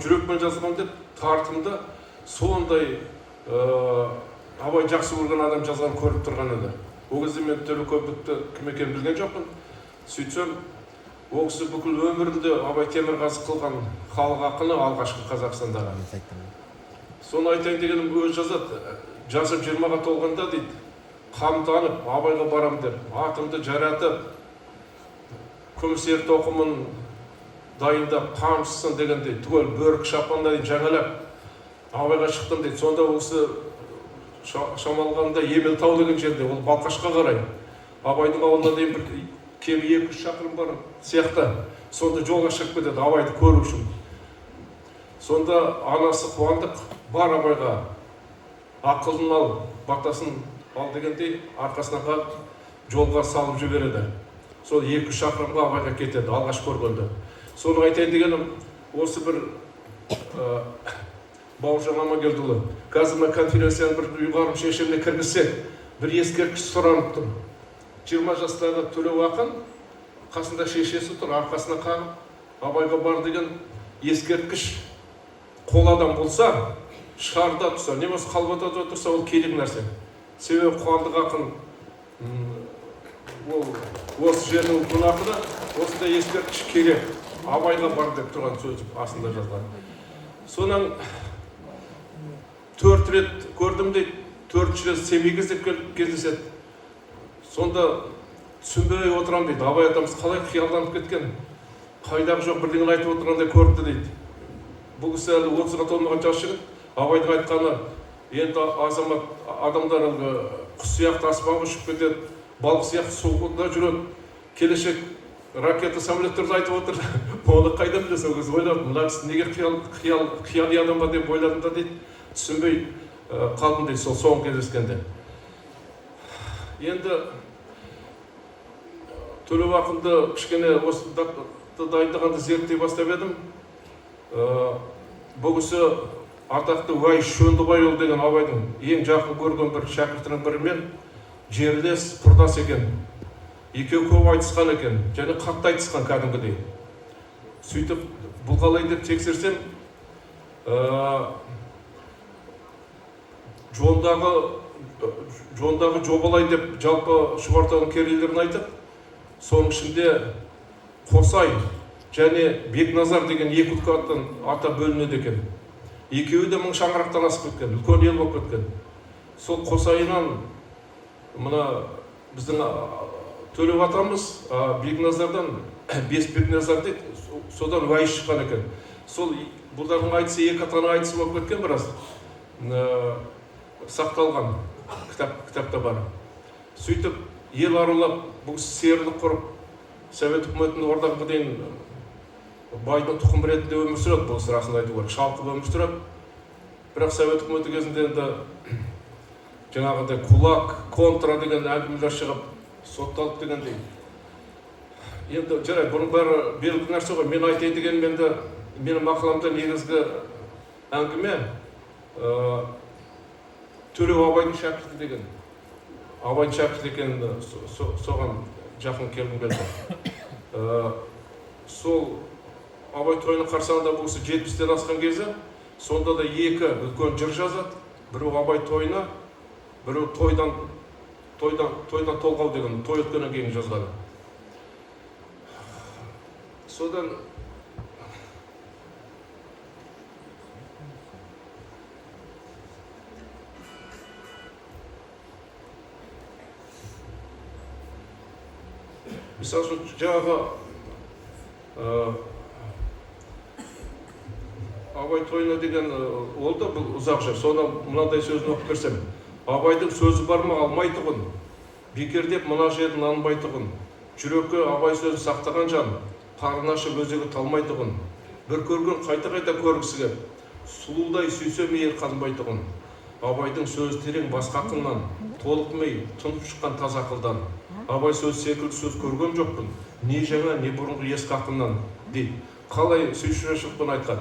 жүрекпен жазған деп тартымды сондай абай жақсы көрген адам жазған көріп тұрған еді. Ол кезде мен Төлеуковты кім екенін білген жоқпын. Сөйтсем, ол кісі бүкіл өмірінде Абай Темірғазы қылған халық ақыны алғашқы Қазақстандағы. Соны айтайын дегенім өзі жазады. Жасым 20-ға толғанда дейді, қамтанып Абайға барам деп, атымды жаратып, күміс ер тоқымын дайындап, қамшысын дегендей, түгел бөрік шапаннан жаңалап Абайға шықтым дейді. Сонда ол кісі шамалғанда Емелтау деген жерде, ол Балқашқа қарай. Абайдың ауылына дейін бір кем 2-3 шақырым бар сияқты. Сонда жолға шығып кетеді Абайды көру үшін. Сонда анасы Қуандық бар Абайға, ақылын ал, батасын ал дегендей арқасына қалып жолға салып жібереді. Сол 2 шақырымға Абайға кетеді, алғаш көргенде. Соны айтайын дегенім, осы бір Бауыржан Амангелдіұлы, қазір мен конференцияның бір ұйғарым шешіміне кіргізсек, бір ескерткіш сұранып тұр. 20 жастағы Төлеу ақын, қасында шешесі тұр, арқасына қағып, Абайға бар деген ескерткіш қол адам болса, шарда тұрса, немесе қалбатада тұрса, ол керек нәрсе. Себебі Қуандық ақын осы жердің үлкен ақыны, осындай ескерткіш керек, Абайға бар деп тұрған сөз астында жазған. Сонан 4 рет көрдім дейді, 4-ші рет Семейге кездеседі. Сонда түсінбей отырам дейді, Абай атамыз қалай қиялданып кеткен, қайдағы жоқ бірдеңені айтып отырғандай көрді дейді. Бұл кісі әлі 30-ға толмаған жас жігіт, Абайдың айтқаны, енді азамат адамдар құс сияқты аспанға ұшып кетеді, балық сияқты суында жүреді, келешек ракета самолеттерді айтып отыр. Оны қайдан білесің? Ол кезде ойладым, мына кісі неге қияли адам ба деп ойладым да дейді. Түсінбей қалдым дейді, сол соңғы кездескенде. Енді Төлеу ақынды кішкене осы дайындағанды зерттей бастап едім. Бұл кісі атақты Уәй Шөндібайұлы деген Абайдың ең жақын көрген бір шәкіртінің бірімен жерлес, құрдас екен. Екеуі көп айтысқан екен, және қатты айтысқан кәдімгідей. Сөйтіп, бұл қалай деп тексерсем, жондағы жобалай деп жалпы Шұбартауның керейлерін айтып, соның ішінде Қосай және Бекназар деген екі үлкен ата бөлінеді екен. Екеуі де мың шаңырақтан асып кеткен, үлкен ел болып кеткен. Сол Қосайынан мына біздің Төлеу атамыз Бекназардан, бес Бекназар дейді, содан Уәй шыққан екен. Сол бұлардың айтысы екі атаның айтысы болып кеткен біраз. Сақталған кітапта бар. Сөйтіп, ел аралап, бұл серілік құрып, Совет үкіметінің ордағыға дейін байдың тұқым ретінде өмір сүреді, бұл сырасында айту керек, шалқып өмір сүреді. Бірақ Совет үкіметі кезінде енді жаңағыдай кулак, контра деген әңгімелер шығып, сотталып дегендей. Енді жарай, бұның бәрі белгілі нәрсе ғой. Мен айтайын деген менің мақаламда негізгі әңгіме Төлеу Абайдың шәкірті деген. Абайдың шәкірті екенін соған жақын келгім келді. Сол Абай тойының қарсаңында бұл кісі 70-тен асқан кезі, сонда да екі үлкен жыр жазады. Біреу Абай тойына, біреу тойдан толғау деген, той өткеннен кейін жазған. Содан Мысалы үшін жаңағы Абай тойына деген ол да бұл ұзақ жыр. Соны мынандай сөзін оқып берсем. Абайдың сөзі бар ма алмайтұғын, бекер деп мына жерін анбайтұғын. Жүрекке Абай сөзін сақтаған жан, қарын ашып өзегі талмайтұғын. Бір көрген қайта-қайта көргісі кеп, сұлудай сүйсе мейір қанбайтұғын. Абайдың сөзі терең басқа ақылынан, толықмай тұнып шыққан таза ақылдан. Абай сөз секілді сөз көрген жоқпын, не жаңа, не бұрынғы ескі ақылынан дейді. Қалай сүйшірешілікпен айтқан.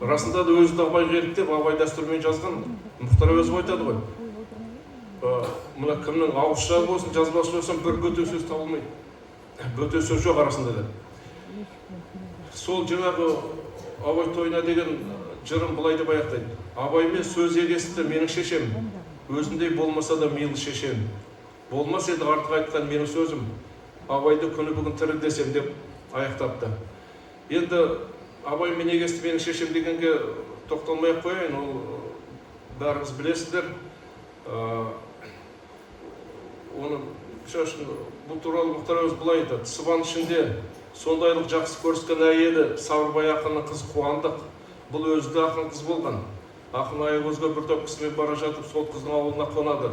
Расында да өзі Абайға еліктеп, Абай дәстүрмен жазған, Мұхтар Әуезов айтады ғой. Мына кімнің ауызша болсын, жазбашы болсын, бір бөтен сөз табылмайды. Бөтен сөз жоқ арасында да. Сол жаңағы абай тойына деген жырым былай деп аяқтайды. Абаймен сөз егесті менің шешем, өзіндей болмаса да мейлі шешем. Болмас еді артық айтқан менің сөзім, абайды күні бүгін тірі десем деп аяқтапты. Енді абаймен егесті менің шешем дегенге тоқталмай қояйын, ол бәріңіз білесіздер. Оны бұл туралы Мұхтар Әуезов былай айтады: сыбан ішінде сондайлық жақсы көріскен әйелі Сауырбай ақынның қызы Қуандық. Бұл өзі де ақын қыз болған. Ақын аягөзге бір топ кісімен бара жатып, сол қыздың ауылына қонады.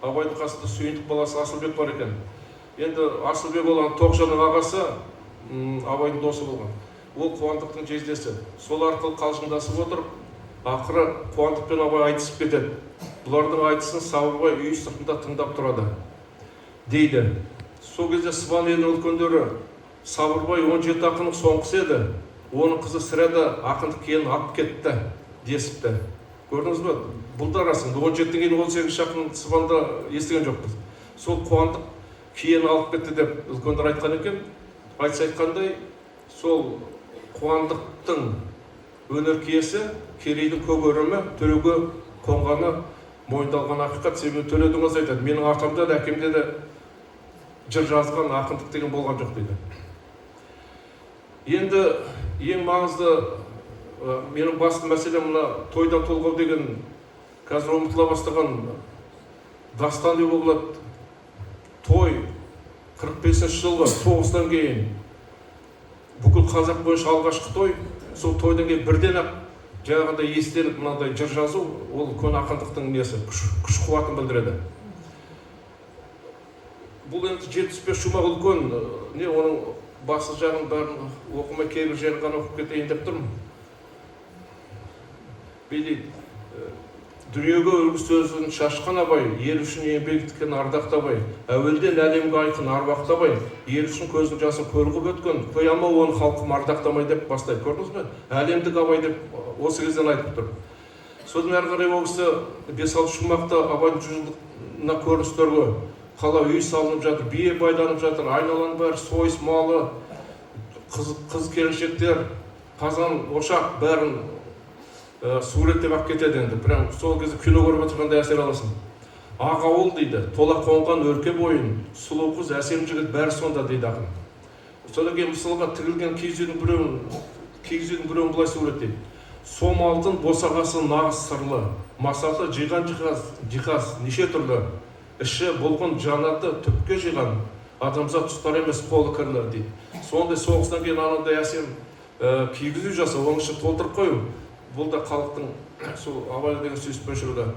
Абайдың қасында сүйіндік баласы Асылбек бар екен. Енді Асылбек болған Тоқжанның ағасы абайдың досы болған. Ол Қуандықтың жездесі. Сол арқылы қалжыңдасып отырып, ақыры Қуандық пен абай айтысып кетеді. Бұлардың айтысын Сауырбай үй сыртында тыңдап тұрады дейді. Сол кезде сыбан елінің үлкендері Сауырбай 17 ақынның соңғысы еді, оның қызы сірәді ақындық кейін алып кетті десіпті. Көрдіңіз бе? Бұл да расында 17-тен кейін 18 ақын сыбанда естіген жоқпыз. Сол Қуандық кейін алып кетті деп үлкендер айтқан екен. Айтса айтқандай, сол Қуандықтың өнер киесі Керейдің көгерімі төреге қонғаны мойындалған ақиқат. Себебі Төледің өзі айтады: менің атамда да әкемде де жыр жазған ақындық деген болған жоқ дейді. Енді ең маңызды менің басты мәселем мына тойдан толғау деген қазір ұмытыла бастаған дастан деп болады. Той 45 жылғы соғыстан кейін бүкіл қазақ бойынша алғашқы той. Сол тойдан кейін бірден ақ жаңағыдай естелік мынандай жыр жазу, ол көне ақындықтың несі, күш қуатын білдіреді. Бұл енді 75 жұмақ үлкен, оның басы жағын бәрін оқымай кейбір жерін ғана оқып кетейін деп тұрмын. Билейді: дүниеге үлгі сөзін шашқан абай, ел үшін еңбек еткен ардақты абай, әуелден әлемге айқын аруақты абай, ел үшін көздің жасын көргіп өткен, қояма оны халқым ардақтамай деп бастайды. Көрдіңіз бе? Әлемдік абай деп осы кезден айтып тұр. Содан әрі қарай ол кісі 5-6 жұмақта абайдың 100 жылдығына көріністерге қала үй салынып жатыр, бие байланып жатыр, айналаның бәрі сойыс малы, қыз келіншектер, қазан, ошақ бәрін суреттеп ақ кетеді. Енді прям сол кезде кино көріп отырғанда әсер аласың. Ақ ауыл дейді, тола қонған өлке бойын, сұлу қыз, әсем жігіт бәрі сонда дейді ақын. Содан кейін мысалға тігілген киіз үйдің біреуін былай суреттейді: сом алтын босағасы нағыз сырлы, масаты жиған жиһаз неше түрлі, іші болған жанаты түпке жиған, адамзат тұстар емес қолы кірлі дейді. Сондай соғыстан кейін анандай әсем киіз үй жасау, оның ішін толтырып қою, бұл да халықтың сол абайға деген сүйіспеншілігі.